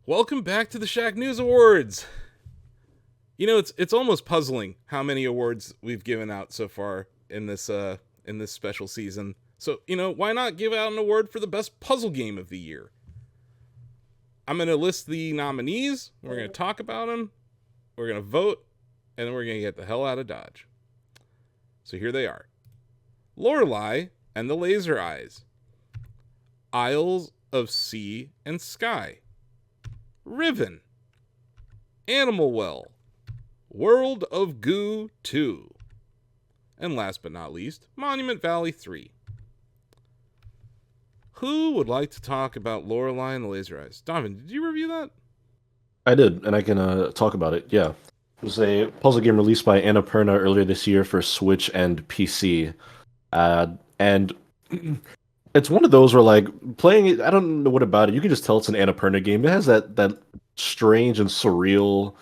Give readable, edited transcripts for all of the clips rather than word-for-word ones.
Welcome back to the Shacknews Awards. You know, it's almost puzzling how many awards we've given out so far in this special season. So, why not give out an award for the best puzzle game of the year? I'm going to list the nominees, we're going to talk about them, we're going to vote, and then we're going to get the hell out of Dodge. So here they are. Lorelei and the Laser Eyes. Isles of Sea and Sky. Riven. Animal Well. World of Goo 2. And last but not least, Monument Valley 3. Who would like to talk about Lorelei and the Laser Eyes? Donovan, did you review that? I did, and I can talk about it. Yeah. It was a puzzle game released by Annapurna earlier this year for Switch and PC. And it's one of those where, like, playing it, I don't know what about it. You can just tell it's an Annapurna game. It has that strange and surreal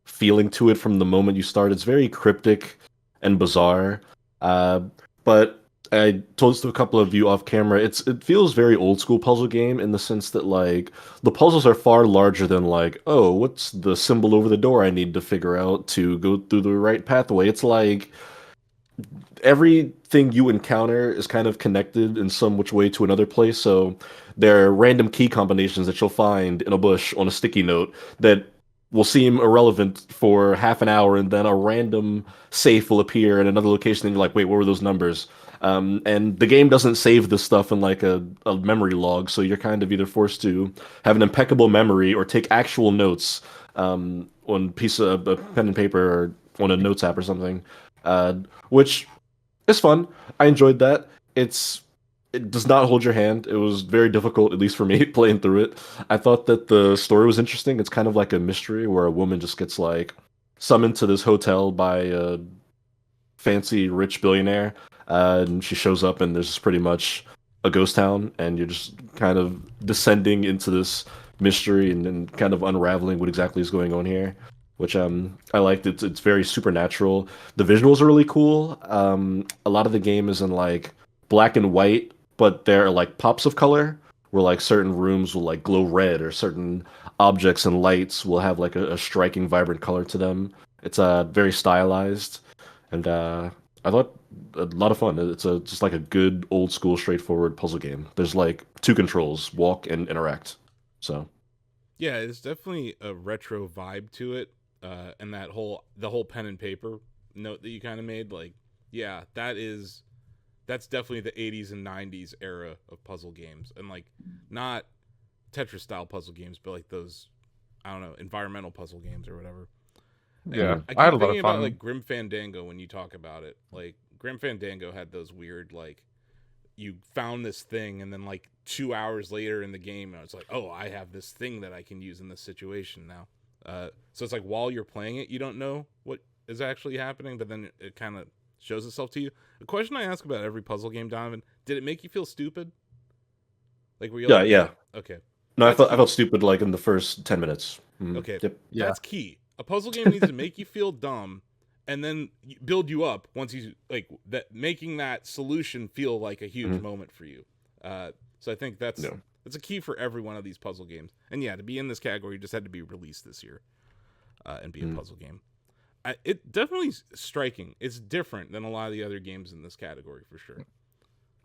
feeling to it from the moment you start. It's very cryptic and bizarre. Uh, but I told this to a couple of you off camera. It feels very old school puzzle game in the sense that, like, the puzzles are far larger than, like, oh, what's the symbol over the door I need to figure out to go through the right pathway. It's like everything you encounter is kind of connected in some which way to another place. So there are random key combinations that you'll find in a bush on a sticky note that will seem irrelevant for half an hour, and then a random safe will appear in another location, and you're like, wait, what were those numbers? And the game doesn't save this stuff in like a memory log, so you're kind of either forced to have an impeccable memory or take actual notes on a piece of pen and paper or on a notes app or something, uh, which is fun. I enjoyed that. It does not hold your hand. It was very difficult, at least for me, playing through it. I thought that the story was interesting. It's kind of like a mystery where a woman just gets like summoned to this hotel by a fancy rich billionaire, and she shows up and there's just pretty much a ghost town, and you're just kind of descending into this mystery and kind of unraveling what exactly is going on here. Which I liked. It's very supernatural. The visuals are really cool. A lot of the game is in like black and white, but there are like pops of color where like certain rooms will like glow red, or certain objects and lights will have like a striking, vibrant color to them. It's very stylized, and I thought a lot of fun. It's just like a good old school, straightforward puzzle game. There's like two controls: walk and interact. So Yeah, it's definitely a retro vibe to it, and the whole pen and paper note that you kind of made. Like, yeah, that's definitely the 80s and 90s era of puzzle games, and like not Tetris style puzzle games, but like those, I don't know, environmental puzzle games or whatever. Yeah, mhm. I I had a keep lot of thinking about fun. like Grim Fandango when you talk about it. Like Grim Fandango had those weird, like, you found this thing and then like 2 hours later in the game it's like, oh, I have this thing that I can use in this situation now. So it's like while you're playing it, you don't know what is actually happening, but then it kind of shows itself to you. The question I ask about every puzzle game, Donovan: did it make you feel stupid? Like, were you Yeah, like, yeah. okay, No, that's I key. felt stupid like in the first 10 minutes. Okay, Yep. Yeah, that's key. A puzzle game needs to make you feel dumb and then build you up once you like that, making that solution feel like a huge Mhm. moment for you. So I think that's Yeah. that's a key for every one of these puzzle games. And yeah, to be in this category, you just had to be released this year and be a Mhm. puzzle game. It definitely striking. It's different than a lot of the other games in this category for sure.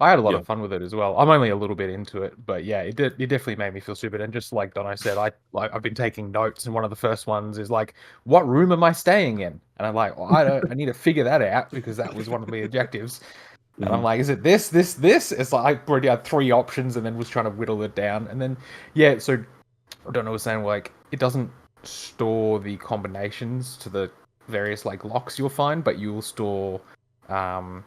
I had a lot Yeah. of fun with it as well. I'm only a little bit into it, but yeah, it definitely made me feel stupid. And just like Dono said, I've been taking notes, and one of the first ones is like, "What room am I staying in?" And I'm like, well, I need to figure that out because that was one of the objectives. And I'm Mhm. like, "Is it this, this, this?" It's like I already had three options, and then was trying to whittle it down. And then yeah, so Dono was saying like it doesn't store the combinations to the various like locks you'll find, but you'll store um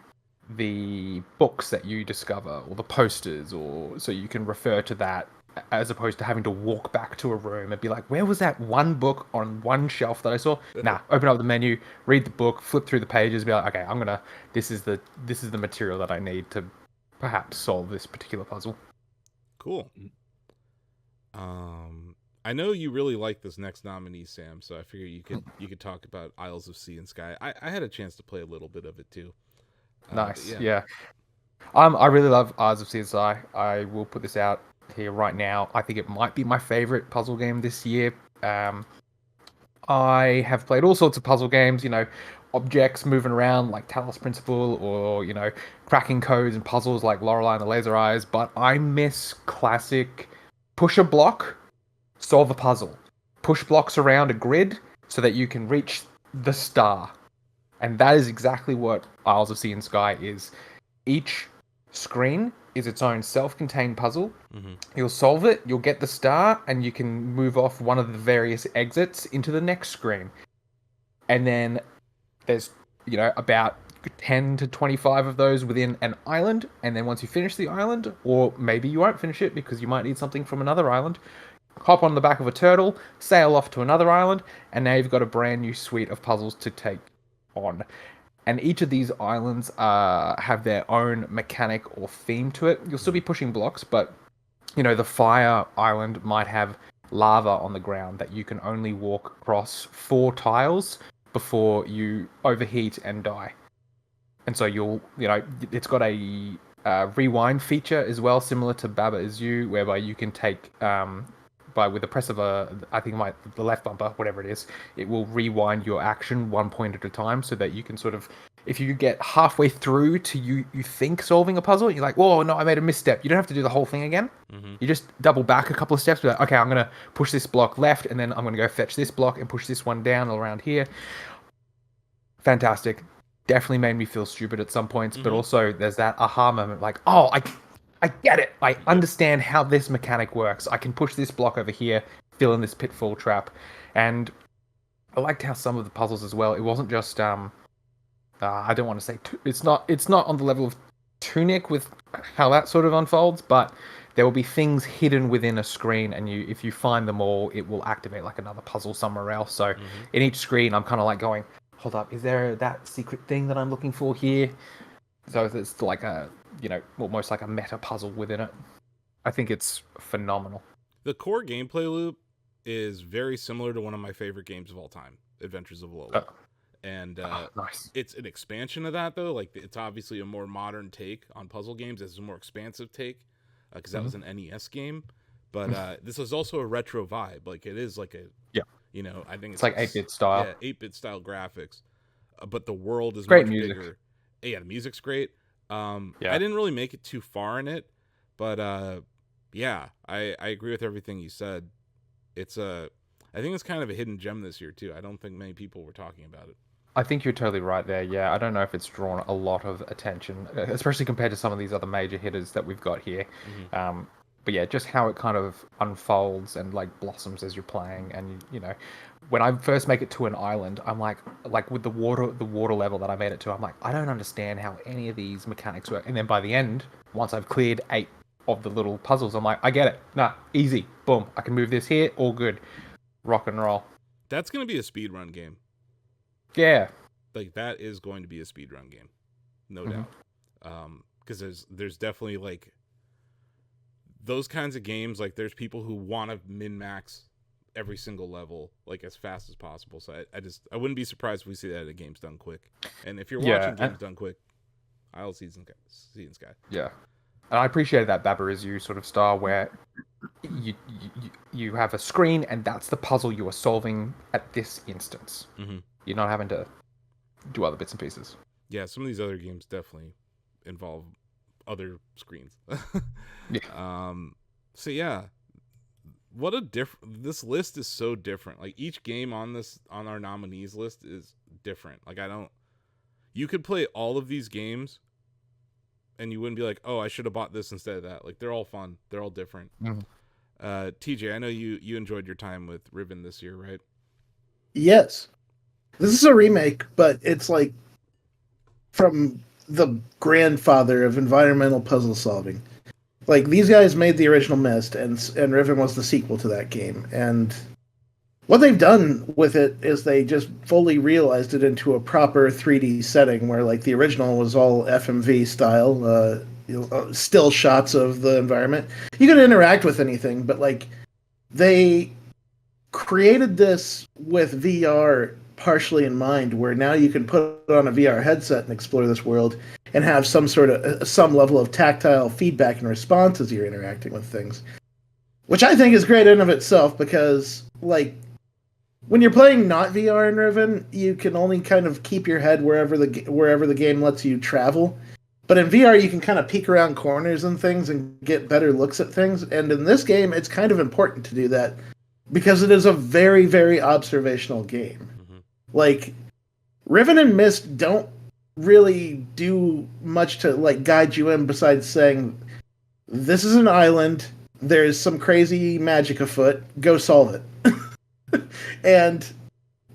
the books that you discover or the posters, or so you can refer to that as opposed to having to walk back to a room and be like, where was that one book on one shelf that I saw? Nah, open up the menu, read the book, flip through the pages, be like, okay, I'm gonna this is the material that I need to perhaps solve this particular puzzle. Cool. I know you really like this next nominee, Sam. So I figure you could talk about Isles of Sea and Sky. I had a chance to play a little bit of it too. But Nice, yeah, yeah. I really love Eyes of CSI. I will put this out here right now. I think it might be my favorite puzzle game this year. I have played all sorts of puzzle games, objects moving around like Talos Principle, or cracking codes and puzzles like Lorelei and the Laser Eyes. But I miss classic push a block, solve a puzzle, push blocks around a grid so that you can reach the star. And that is exactly what Isles of Sea and Sky is. Each screen is its own self-contained puzzle. Mm-hmm. You'll solve it, you'll get the star, and you can move off one of the various exits into the next screen. And then there's, about 10 to 25 of those within an island. And then once you finish the island, or maybe you won't finish it because you might need something from another island, hop on the back of a turtle, sail off to another island, and now you've got a brand new suite of puzzles to take on. And each of these islands have their own mechanic or theme to it. You'll still be pushing blocks, but the fire island might have lava on the ground that you can only walk across 4 tiles before you overheat and die. And so it's got a rewind feature as well, similar to Baba Is You, whereby you can take with the press of the left bumper, whatever it is, it will rewind your action 1 point at a time, so that you can sort of, if you get halfway through to you think solving a puzzle, you're like, whoa, no, I made a misstep. You don't have to do the whole thing again. Mm-hmm. You just double back a couple of steps. Be like, okay, I'm going to push this block left, and then I'm going to go fetch this block and push this one down around here. Fantastic. Definitely made me feel stupid at some points, but also there's that aha moment, like, oh, I get it. I understand how this mechanic works. I can push this block over here, fill in this pitfall trap. And I liked how some of the puzzles as well, it wasn't just I don't want to say it's not on the level of Tunic with how that sort of unfolds, but there will be things hidden within a screen, and if you find them all, it will activate like another puzzle somewhere else. So in each screen, I'm kind of like going, hold up, is there that secret thing that I'm looking for here? So it's like a, almost like a meta puzzle within it. I think it's phenomenal. The core gameplay loop is very similar to one of my favorite games of all time, Adventures of Lola. And nice. It's an expansion of that, though. Like, it's obviously a more modern take on puzzle games. It's a more expansive take, because that was an NES game. But this is also a retro vibe. Like, it is like a, I think it's like 8-bit style. Yeah, 8-bit style graphics. But the world is great much music. bigger. Yeah, the music's great. Yeah. I didn't really make it too far in it, but I agree with everything you said. I think it's kind of a hidden gem this year too. I don't think many people were talking about it. I think you're totally right there. Yeah, I don't know if it's drawn a lot of attention, especially compared to some of these other major hitters that we've got here. But yeah, just how it kind of unfolds and like blossoms as you're playing. And when I first make it to an island, I'm like with the water level that I made it to, I'm like, I don't understand how any of these mechanics work. And then by the end, once I've cleared 8 of the little puzzles, I'm like, I get it. Nah, easy. Boom. I can move this here. All good. Rock and roll. That's going to be a speedrun game. Yeah. Like, that is going to be a speedrun game. No doubt. Because there's definitely, like, those kinds of games, like, there's people who want to min-max every single level, like, as fast as possible. So I wouldn't be surprised if we see that at Games Done Quick. And if you're watching Games Done Quick, I'll see in Sky. Yeah. And I appreciated that Baba Is You sort of style where you have a screen and that's the puzzle you are solving at this instance. You're not having to do other bits and pieces. Yeah, some of these other games definitely involve other screens. So yeah, what a this list is so different. Like, each game on our nominees list is different. Like, you could play all of these games and you wouldn't be like, oh, I should have bought this instead of that. Like, they're all fun. They're all different. TJ, I know you enjoyed your time with Riven this year, right? Yes. This is a remake, but it's like from the grandfather of environmental puzzle solving. Like, these guys made the original Myst, and Riven was the sequel to that game. And what they've done with it is they just fully realized it into a proper 3D setting where, like, the original was all FMV style, still shots of the environment. You could interact with anything, but, like, they created this with VR partially in mind, where now you can put on a VR headset and explore this world and have some level of tactile feedback and response as you're interacting with things. which I think is great in of itself because, like, when you're playing not VR in Riven, you can only kind of keep your head wherever the game lets you travel. But in VR, you can kind of peek around corners and things and get better looks at things. And in this game, it's kind of important to do that because it is a very, very observational game. Mm-hmm. Like, Riven and Mist don't really do much to like guide you in besides saying, "This is an island. There's some crazy magic afoot. Go solve it." And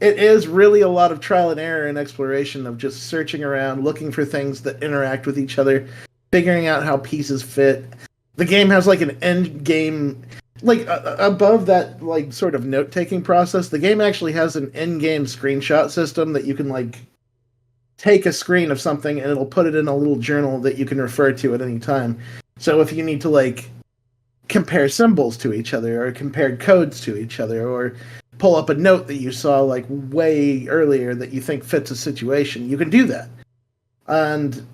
it is really a lot of trial and error and exploration of just searching around, looking for things that interact with each other, figuring out how pieces fit. The game has like an end game, like above that like sort of note taking process. The game actually has an end game screenshot system that you can like take a screen of something and it'll put it in a little journal that you can refer to at any time. So if you need to like compare symbols to each other or compare codes to each other or pull up a note that you saw like way earlier that you think fits a situation, you can do that. And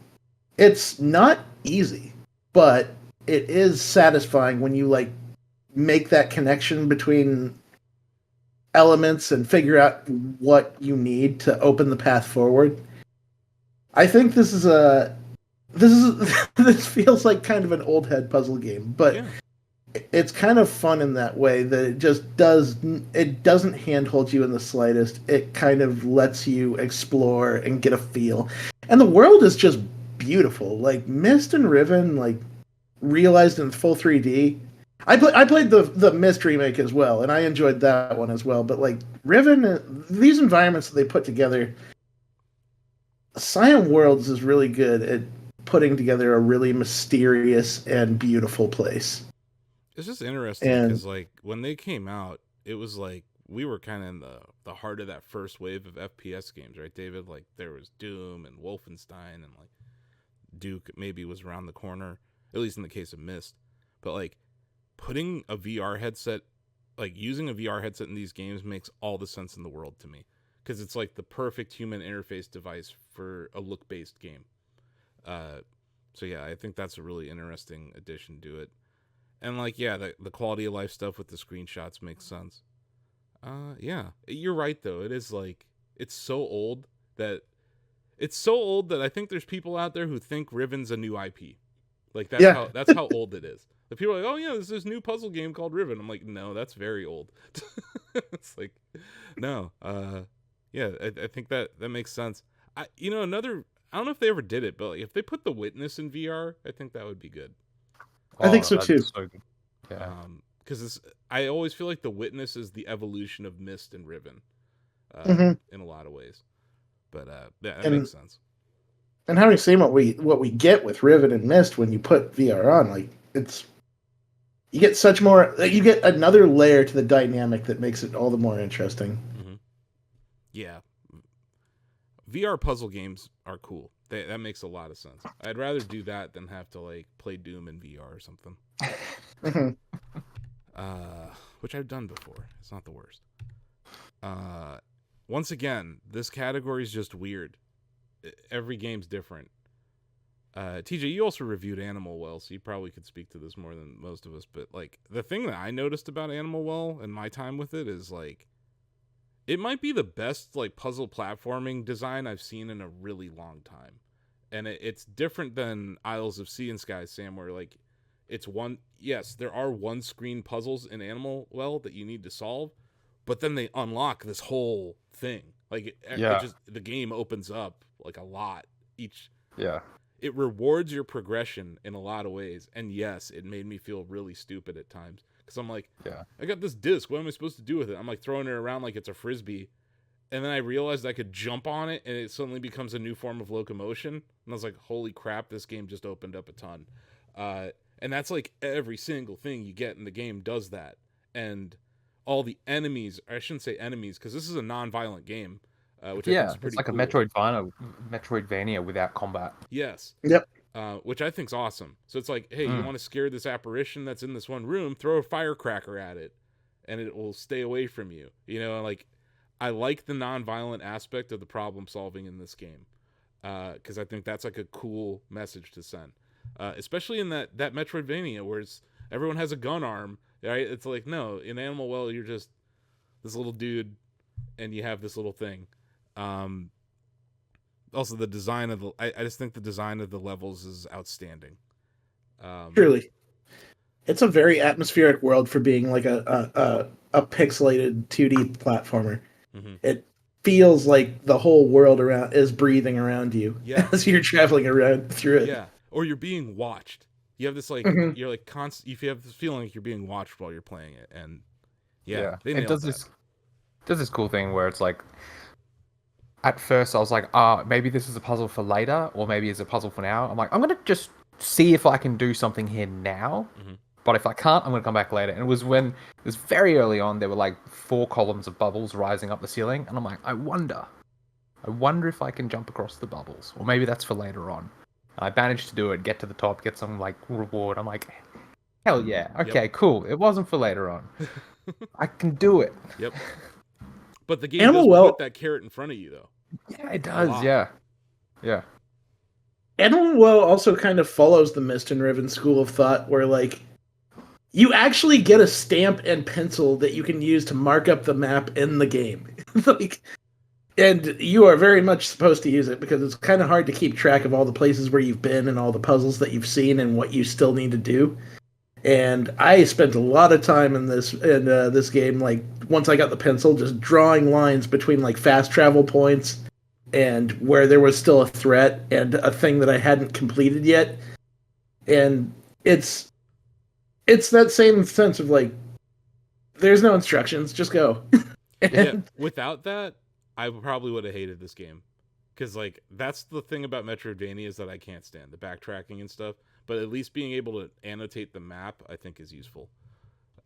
it's not easy, but it is satisfying when you like make that connection between elements and figure out what you need to open the path forward. I think this feels like kind of an old head puzzle game, but Yeah. It's kind of fun in that way that it doesn't handhold you in the slightest. It kind of lets you explore and get a feel. And the world is just beautiful. Like Mist and Riven, like realized in full 3D. I played the Mist remake as well, and I enjoyed that one as well. But like Riven, these environments that they put together, Cyan Worlds is really good at putting together a really mysterious and beautiful place. It's just interesting because, like, when they came out, it was like we were kind of in the heart of that first wave of FPS games, right, David? Like, there was Doom and Wolfenstein, and like Duke maybe was around the corner, at least in the case of Myst. But like putting a VR headset, like using a VR headset in these games makes all the sense in the world to me because it's like the perfect human interface device for a look-based game. So yeah, I think that's a really interesting addition to it. And like, yeah, the quality of life stuff with the screenshots makes sense. Yeah, you're right though. It is like it's so old that I think there's people out there who think Riven's a new IP. Like that's how old it is. The people are like, oh yeah, there's this new puzzle game called Riven. I'm like, no, that's very old. It's like, no, yeah, I think that makes sense. I don't know if they ever did it, but like, if they put The Witness in VR, I think that would be good. I think so too. So good. Yeah. Because I always feel like The Witness is the evolution of Myst and Riven, in a lot of ways. But yeah, that makes sense. And having seen what we get with Riven and Myst when you put VR on, like you get another layer to the dynamic that makes it all the more interesting. Mm-hmm. Yeah, VR puzzle games are cool. That makes a lot of sense. I'd rather do that than have to like play Doom in VR or something. Which I've done before. It's not the worst. Once again, this category is just weird. Every game's different. TJ, you also reviewed Animal Well, so you probably could speak to this more than most of us. But like the thing that I noticed about Animal Well and my time with it is like it might be the best like puzzle platforming design I've seen in a really long time. And it's different than Isles of Sea and Skies, Sam, where like there are one screen puzzles in Animal Well that you need to solve, but then they unlock this whole thing. Like the game opens up like a lot each. Yeah. It rewards your progression in a lot of ways. And yes, it made me feel really stupid at times. Because I'm like, I got this disc. What am I supposed to do with it? I'm like throwing it around like it's a Frisbee. And then I realized I could jump on it and it suddenly becomes a new form of locomotion. And I was like, holy crap, this game just opened up a ton. And that's like every single thing you get in the game does that. And all the enemies, I shouldn't say enemies, because this is a non-violent game. Which I think is pretty it's like cool. a Metroidvania without combat. Yes. Yep. Which I think's awesome. So it's like, hey, you want to scare this apparition that's in this one room, throw a firecracker at it, and it will stay away from you. You know, like I like the non-violent aspect of the problem solving in this game, because I think that's like a cool message to send, especially in that Metroidvania where everyone has a gun arm right? It's like, no, in Animal Well, you're just this little dude, and you have this little thing. Also, the design of I just think the design of the levels is outstanding. Truly, it's a very atmospheric world for being like a pixelated 2D platformer. Mm-hmm. It feels like the whole world around is breathing around you Yeah. as you're traveling around through it. Yeah, or you're being watched. You have this like Mhm. you're like constant. You have this feeling like you're being watched while you're playing it, and they It nailed does that. does this cool thing where it's like, at first I was like, maybe this is a puzzle for later, or maybe it's a puzzle for now. I'm like, I'm gonna just see if I can do something here now. Mm-hmm. But if I can't, I'm gonna come back later. And it was very early on. There were like 4 columns of bubbles rising up the ceiling, and I'm like, I wonder if I can jump across the bubbles, or maybe that's for later on. And I managed to do it, get to the top, get some like reward. I'm like, hell yeah, okay, cool. It wasn't for later on. I can do it. Yep. But the game Animal does Well- put that carrot in front of you, though. Yeah, it does. lot. Yeah. Animal Well also kind of follows the Mist and Riven school of thought, where like you actually get a stamp and pencil that you can use to mark up the map in the game. Like, and you are very much supposed to use it because it's kind of hard to keep track of all the places where you've been and all the puzzles that you've seen and what you still need to do. And I spent a lot of time in this game, like once I got the pencil, just drawing lines between like fast travel points and where there was still a threat and a thing that I hadn't completed yet. And it's that same sense of like, there's no instructions, just go. Yeah. Without that, I probably would have hated this game, because like that's the thing about Metroidvania is that I can't stand the backtracking and stuff. But at least being able to annotate the map, I think, is useful.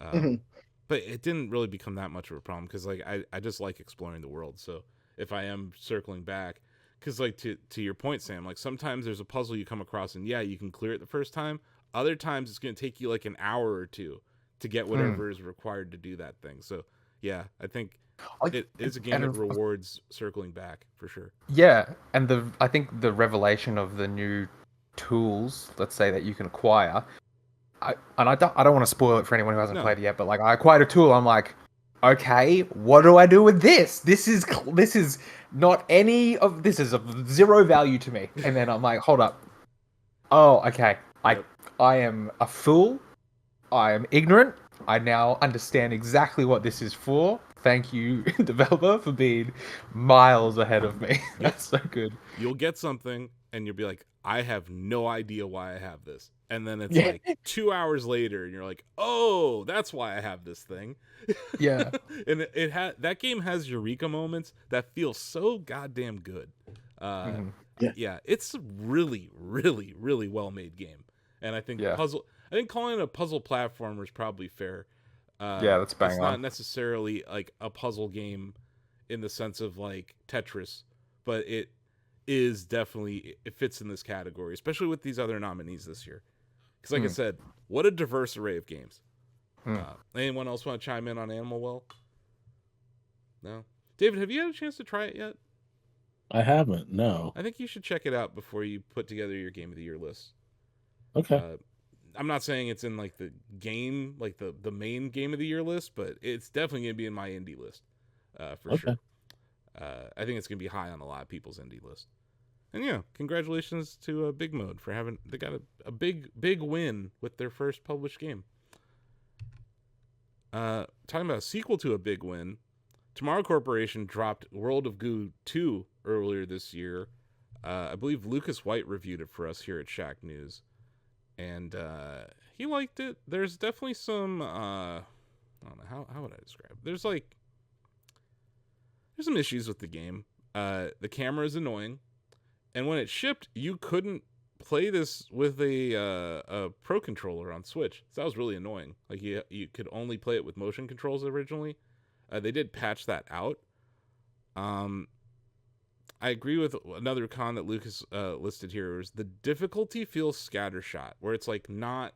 Mhm. But it didn't really become that much of a problem because like I just like exploring the world. So if I am circling back, because like to your point, Sam, like sometimes there's a puzzle you come across and you can clear it the first time. Other times it's going to take you like an hour or two to get whatever is required to do that thing. So yeah, I think it is a game that rewards circling back for sure. Yeah, and I think the revelation of the new tools, let's say, that you can acquire, I don't want to spoil it for anyone who hasn't played it yet, but like I acquired a tool. I'm like, okay, what do I do with this? This is not any of this is of 0 value to me. And then I'm like, hold up. Oh, okay. I am a fool. I am ignorant. I now understand exactly what this is for. Thank you, developer, for being miles ahead of me. That's so good. You'll get something and you'll be like, I have no idea why I have this. And then it's like 2 hours later and you're like, oh, that's why I have this thing. Yeah. And that game has eureka moments that feel so goddamn good. Yeah, it's a really, really, really well made game. And I think calling it a puzzle platformer is probably fair. That's bang It's on. not necessarily like a puzzle game in the sense of like Tetris, but it is definitely, it fits in this category, especially with these other nominees this year. Because like I said, what a diverse array of games. Anyone else want to chime in on Animal Well? No? David, have you had a chance to try it yet? I haven't, no. I think you should check it out before you put together your Game of the Year list. Okay. I'm not saying it's in like the game, like the main Game of the Year list, but it's definitely going to be in my indie list for sure. I think it's going to be high on a lot of people's indie list. And yeah, congratulations to Big Mode for they got a big win with their first published game. Talking about a sequel to a big win, Tomorrow Corporation dropped World of Goo 2 earlier this year. I believe Lucas White reviewed it for us here at Shacknews. And he liked it. There's definitely some I don't know, how would I describe it? There's some issues with the game. The camera is annoying, and when it shipped, you couldn't play this with a Pro controller on Switch. So that was really annoying. Like you could only play it with motion controls originally. They did patch that out. I agree with another con that Lucas listed here, is the difficulty feels scattershot, where it's like not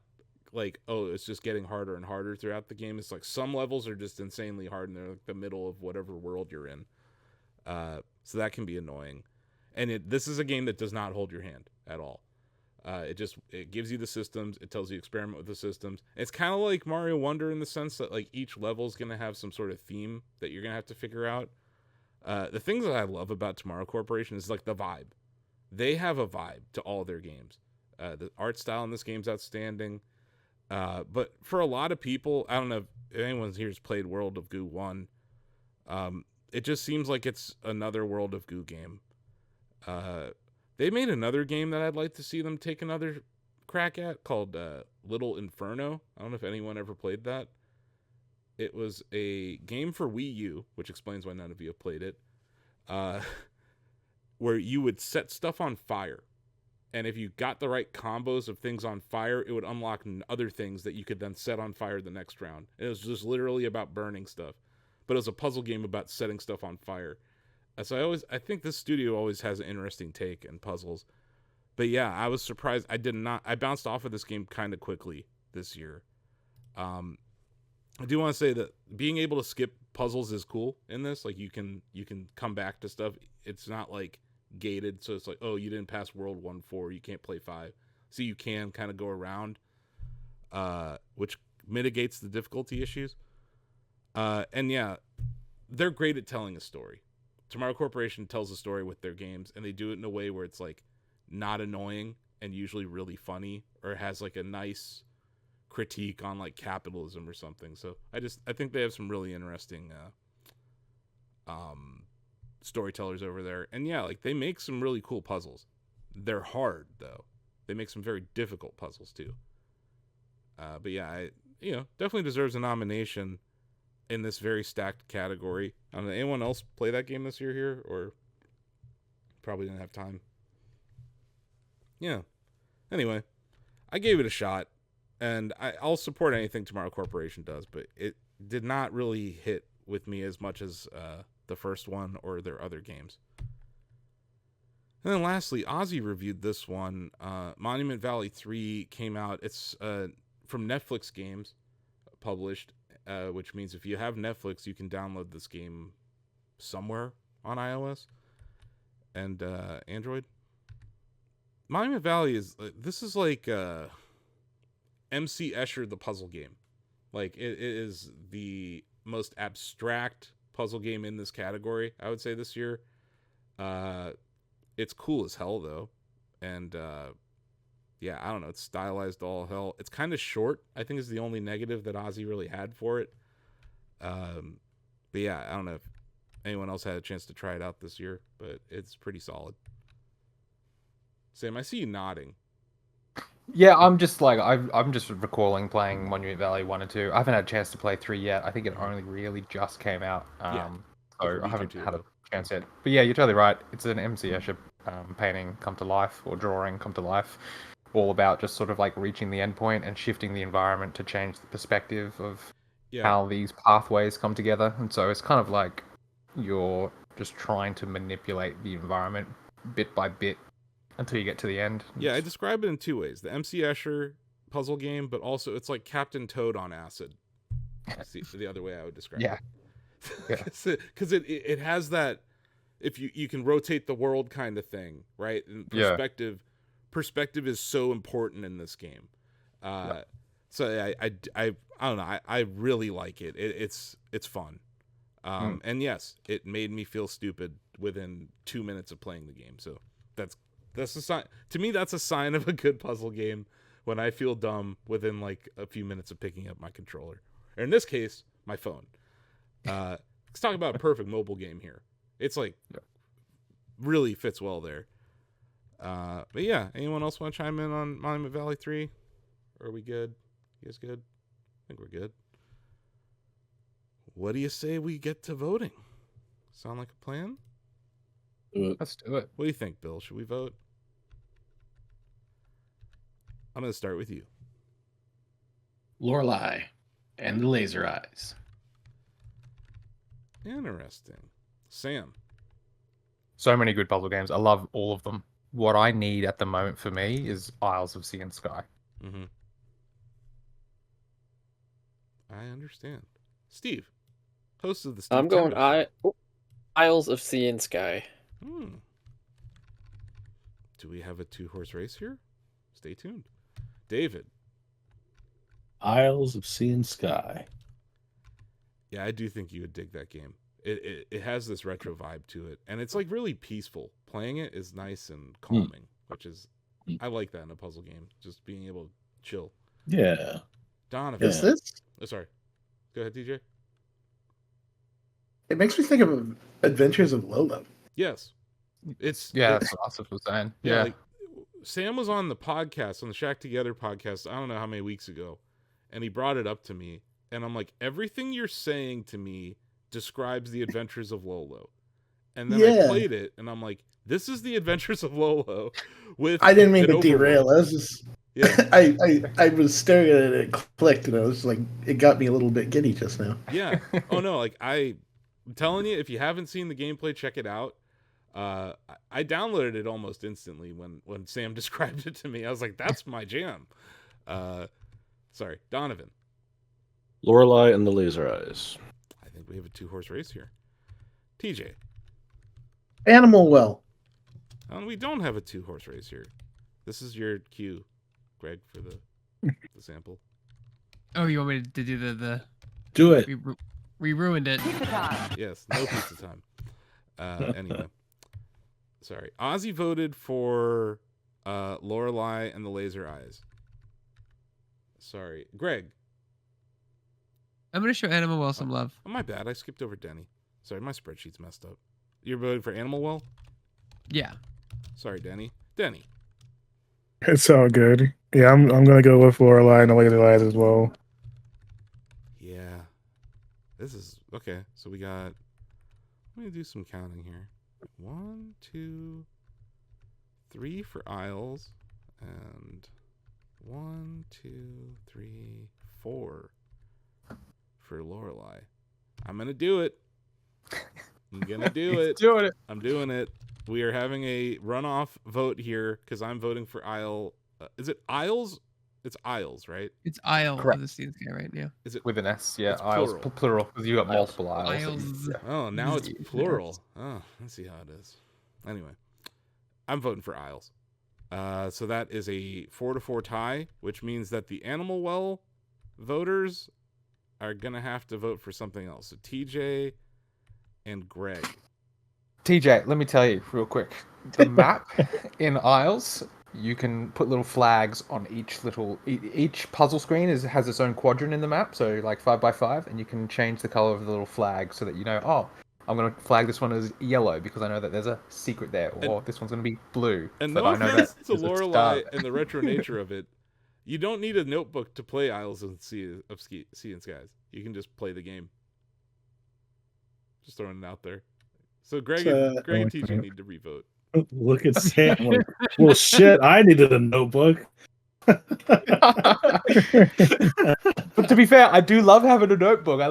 like, oh, it's just getting harder and harder throughout the game. It's like some levels are just insanely hard and they're like the middle of whatever world you're in. So that can be annoying. And this is a game that does not hold your hand at all. It gives you the systems. It tells you experiment with the systems. It's kind of like Mario Wonder in the sense that like each level is gonna have some sort of theme that you're gonna have to figure out. The things that I love about Tomorrow Corporation is like the vibe. They have a vibe to all their games. The art style in this game's outstanding. But for a lot of people, I don't know if anyone here's played World of Goo 1. It just seems like it's another World of Goo game. They made another game that I'd like to see them take another crack at called Little Inferno. I don't know if anyone ever played that. It was a game for Wii U, which explains why none of you have played it, where you would set stuff on fire. And if you got the right combos of things on fire, it would unlock other things that you could then set on fire the next round. It was just literally about burning stuff. But it was a puzzle game about setting stuff on fire. So I think this studio always has an interesting take in puzzles. But yeah, I was surprised. I bounced off of this game kind of quickly this year. I do want to say that being able to skip puzzles is cool in this. Like you can come back to stuff. It's not like gated, so it's like, oh, you didn't pass World 1-4, you can't play 5. So you can kind of go around, which mitigates the difficulty issues. And yeah, they're great at telling a story. Tomorrow Corporation tells a story with their games, and they do it in a way where it's like not annoying and usually really funny, or has like a nice critique on like capitalism or something. So I think they have some really interesting storytellers over there. And yeah, like they make some really cool puzzles. They're hard though. They make some very difficult puzzles too. But yeah, definitely deserves a nomination in this very stacked category. I don't know, anyone else play that game this year here, or probably didn't have time? Yeah. Anyway, I gave it a shot, and I'll support anything Tomorrow Corporation does, but it did not really hit with me as much as the first one or their other games. And then lastly, Ozzy reviewed this one. Monument Valley 3 came out. It's from Netflix Games, published, which means if you have Netflix, you can download this game somewhere on iOS and Android. Monument Valley is like MC Escher the puzzle game. Like it is the most abstract puzzle game in this category, I would say, this year. It's cool as hell though, and yeah, I don't know, it's stylized all hell. It's kind of short, I think, is the only negative that Ozzy really had for it. But yeah, I don't know if anyone else had a chance to try it out this year, but it's pretty solid. Sam, I see you nodding. Yeah, I'm just recalling playing Monument Valley 1 and 2. I haven't had a chance to play 3 yet. I think it only really just came out. So I haven't had a chance yet. But yeah, you're totally right. It's an MC Escher painting come to life, or drawing come to life. All about just sort of like reaching the end point and shifting the environment to change the perspective of how these pathways come together. And so it's kind of like you're just trying to manipulate the environment bit by bit until you get to the end. Yeah, I describe it in two ways. The MC Escher puzzle game, but also it's like Captain Toad on acid. That's the other way I would describe it. Yeah. Because it has that, if you can rotate the world kind of thing, right? And perspective is so important in this game. So I don't know. I really like it. It's fun. And yes, it made me feel stupid within 2 minutes of playing the game. So that's a sign. To me, that's a sign of a good puzzle game, when I feel dumb within like a few minutes of picking up my controller, or in this case, my phone. Let's talk about a perfect mobile game here. It's like really fits well there. But yeah, anyone else want to chime in on Monument Valley 3? Or are we good? You guys good? I think we're good. What do you say we get to voting? Sound like a plan? Let's do it. What do you think, Bill? Should we vote? I'm going to start with you. Lorelei and the Laser Eyes. Interesting. Sam. So many good puzzle games. I love all of them. What I need at the moment for me is Isles of Sea and Sky. Mm-hmm. I understand. Steve, host of the Steve I'm going Towers Show. Isles of Sea and Sky. Do we have a 2-horse race here? stay tuned. David. Isles of Sea and Sky. Yeah, I do think you would dig that game. It has this retro vibe to it, and it's like really peaceful. Playing it is nice and calming, which is I like that in a puzzle game. Just being able to chill. Yeah. Donovan. Is this? Oh, sorry. Go ahead, DJ. It makes me think of Adventures of Lolo. Yes. It's that's what I was saying. Yeah. Like, Sam was on the podcast, on the Shack Together podcast, I don't know how many weeks ago, and he brought it up to me, and I'm like, everything you're saying to me describes the Adventures of Lolo. And then I played it, and I'm like, this is the Adventures of Lolo with I didn't mean to derail. I was just Yeah. I was staring at it and it clicked, and I was like, it got me a little bit giddy just now. Yeah. Oh no, like I'm telling you, if you haven't seen the gameplay, check it out. I downloaded it almost instantly when Sam described it to me. I was like, that's my jam. Sorry, Donovan. Lorelei and the Laser Eyes. I think we have a 2-horse race here. TJ. Animal Well. We don't have a 2-horse race here. This is your cue, Greg, for the sample. Oh, you want me to do the Do it. We ruined it. Yes, no pizza time. Anyway. Sorry. Ozzy voted for Lorelei and the Laser Eyes. Sorry. Greg. I'm going to show Animal Well some love. Oh, my bad. I skipped over Denny. Sorry, my spreadsheet's messed up. You're voting for Animal Well? Yeah. Sorry, Denny. Denny. It's all good. Yeah, I'm gonna go with Lorelei and the Laser Eyes as well. Yeah. This is okay. So we got. Let me do some counting here. 1, 2, 3 for Isles, and 1, 2, 3, 4 for Lorelei. I'm gonna do it. I'm gonna do it. Doing it. I'm doing it. We are having a runoff vote here because I'm voting for Isle. Is it Isles? It's Isles, right? It's Isle Correct. of the Sea guy right now. Is it With an S, yeah. It's Isles, plural. plural, because you got Isles. multiple Isles. Isles. Yeah. Oh, now it's plural. Oh, let's see how it is. Anyway, I'm voting for Isles. So that is a 4-4 tie, which means that the Animal Well voters are gonna have to vote for something else. So TJ and Greg. TJ, let me tell you real quick. The map in Isles, you can put little flags on each puzzle screen has its own quadrant in the map, so like 5x5, and you can change the color of the little flag so that you know, oh, I'm going to flag this one as yellow because I know that there's a secret there, or this one's going to be blue. And so no I know offense that to there's a Lorelei star. and the retro nature of it, you don't need a notebook to play Isles of Sea and Skies. You can just play the game. Just throwing it out there. So Greg and TJ need to revote. Look at Sam. Like, well, shit, I needed a notebook. But to be fair, I do love having a notebook. I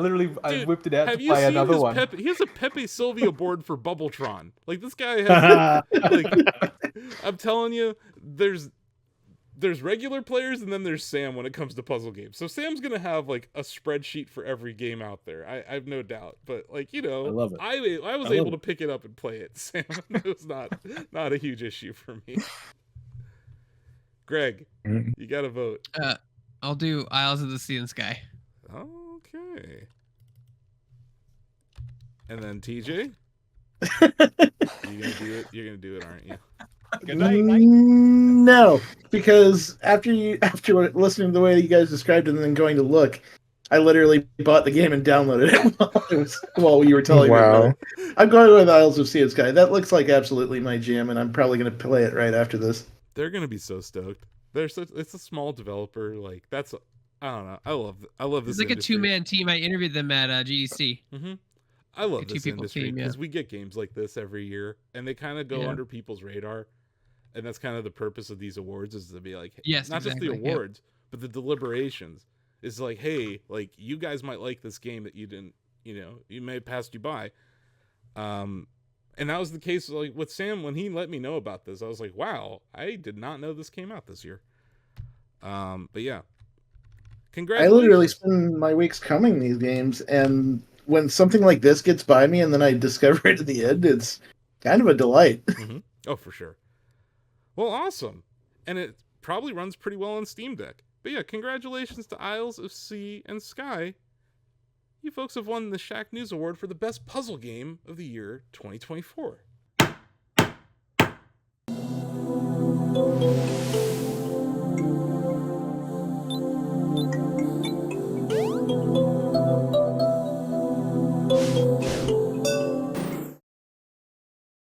whipped it out to Have you play seen another his one. He has a Pepe Silvia board for Bubbletron. Like, this guy has like, I'm telling you, there's regular players and then there's Sam when it comes to puzzle games. So Sam's gonna have like a spreadsheet for every game out there. I have no doubt. But like, you know, I love it. I was able to pick it up and play it. Sam, it was not a huge issue for me. Greg, you got to vote. I'll do Isles of the Sea and Sky. Okay. And then TJ, you're gonna do it, aren't you? Good night, Mike. No, because after listening to the way you guys described it and then going to look, I literally bought the game and downloaded it while you were telling me about it. I'm going with Isles of Sea and Sky. That looks like absolutely my jam, and I'm probably going to play it right after this. They're gonna be so stoked. It's a small developer. Like, that's I don't know. I love this. It's like industry. a 2-man team. I interviewed them at GDC. Mm-hmm. I love Like a this two-people industry team, because yeah. we get games like this every year, and they kind of go Yeah. under people's radar, and that's kind of the purpose of these awards is to be like, Yes, not just exactly, the awards, but the deliberations. It's like, hey, like, you guys might like this game that you didn't, you may have passed you by. And that was the case like with Sam when he let me know about this. I was like, wow, I did not know this came out this year. But yeah, I congratulations. literally spend my weeks coming these games, and when something like this gets by me and then I discover it at the end, it's kind of a delight. Oh, for sure. Well, awesome. And probably runs pretty well on Steam Deck. But yeah, congratulations to Isles of Sea and Sky. You folks have won the Shacknews Award for the best puzzle game of the year 2024.